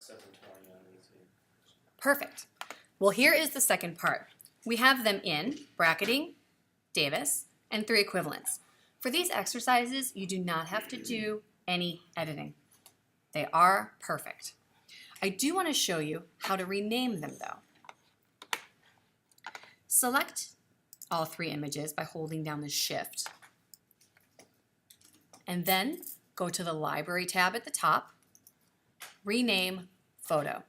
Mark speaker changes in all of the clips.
Speaker 1: 720 on YouTube.
Speaker 2: Perfect. Well, here is the second part. We have them in bracketing, Davis, and 3 equivalents. For these exercises, you do not have to do any editing. They are perfect. I do want to show you how to rename them though. Select all 3 images by holding down the Shift. And then go to the Library tab at the top, rename photo.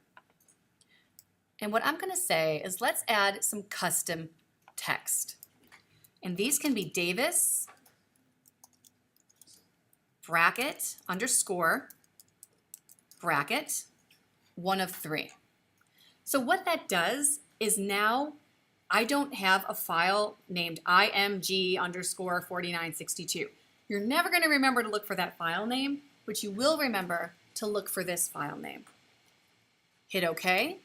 Speaker 2: And what I'm going to say is let's add some custom text. And these can be Davis, bracket, underscore, bracket, 1 of 3. So what that does is now I don't have a file named img underscore 4962. You're never going to remember to look for that file name, but you will remember to look for this file name. Hit OK,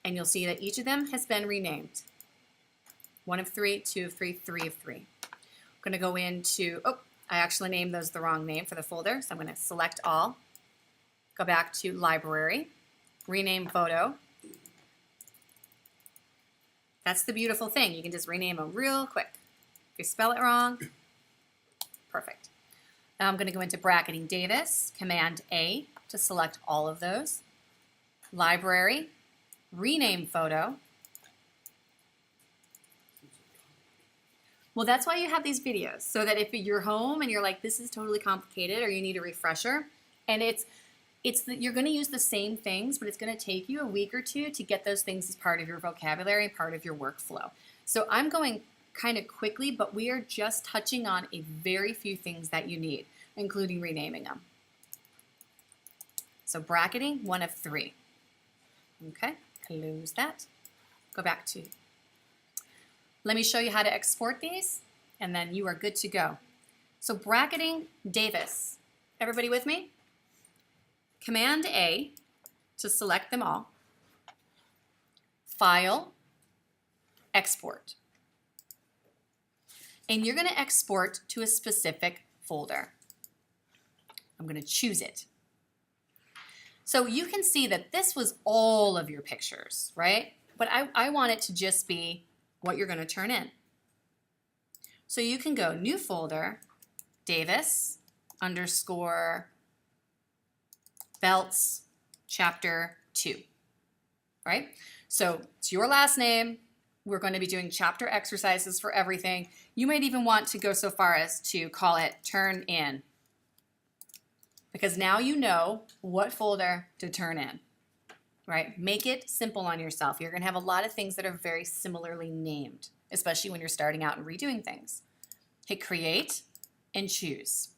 Speaker 2: and you'll see that each of them has been renamed. 1 of 3, 2 of 3, 3 of 3. I'm going to go into, I actually named those the wrong name for the folder, so I'm going to select all, go back to Library, rename photo. That's the beautiful thing. You can just rename them real quick. If you spell it wrong, perfect. Now I'm going to go into bracketing Davis, Command A to select all of those. Library, rename photo. Well, that's why you have these videos, so that if you're home and you're like, this is totally complicated, or you need a refresher, and you're going to use the same things, but it's going to take you a week or 2 to get those things as part of your vocabulary and part of your workflow. So I'm going kind of quickly, but we are just touching on a very few things that you need, including renaming them. So bracketing, 1 of 3. Okay, close that. Go back to. Let me show you how to export these, and then you are good to go. So bracketing Davis. Everybody with me? Command A to select them all. File, export. And you're going to export to a specific folder. I'm going to choose it. So you can see that this was all of your pictures, right? But I want it to just be what you're going to turn in. So you can go New Folder, Davis, underscore, belts, chapter 2, right? So it's your last name. We're going to be doing chapter exercises for everything. You might even want to go so far as to call it turn in, because now you know what folder to turn in, right? Make it simple on yourself. You're going to have a lot of things that are very similarly named, especially when you're starting out and redoing things. Hit create and choose.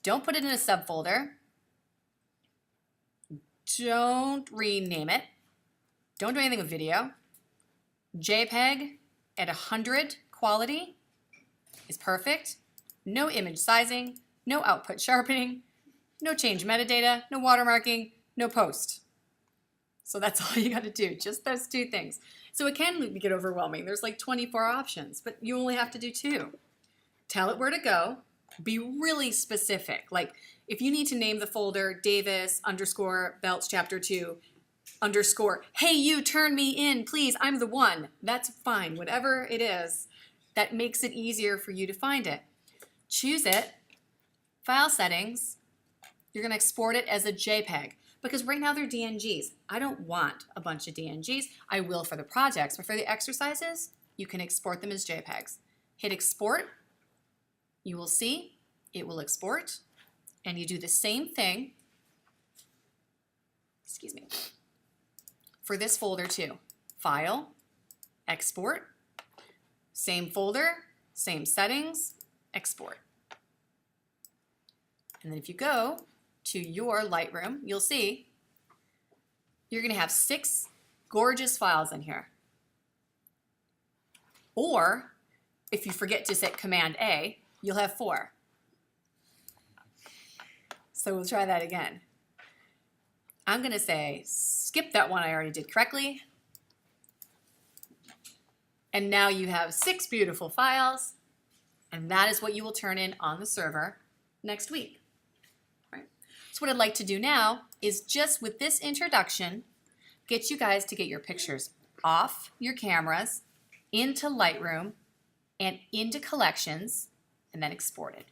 Speaker 2: Don't put it in a subfolder. Don't rename it. Don't do anything with video. JPEG at 100 quality is perfect. No image sizing, no output sharpening, no change metadata, no watermarking, no post. So that's all you got to do, just those 2 things. So it can get overwhelming. There's like 24 options, but you only have to do 2. Tell it where to go. Be really specific. Like if you need to name the folder Davis underscore belts chapter 2 underscore, hey, you turn me in, please, I'm the one. That's fine. Whatever it is, that makes it easier for you to find it. Choose it. File settings. You're going to export it as a JPEG, because right now they're DNGs. I don't want a bunch of DNGs. I will for the projects, but for the exercises, you can export them as JPEGs. Hit export. You will see it will export, and you do the same thing, excuse me, for this folder too. File, export, same folder, same settings, export. And then if you go to your Lightroom, you'll see you're going to have 6 gorgeous files in here. Or if you forget to hit Command A, you'll have 4. So we'll try that again. I'm going to say skip that one I already did correctly. And now you have 6 beautiful files, and that is what you will turn in on the server next week. Right? So what I'd like to do now is just with this introduction, get you guys to get your pictures off your cameras, into Lightroom, and into collections, and then exported.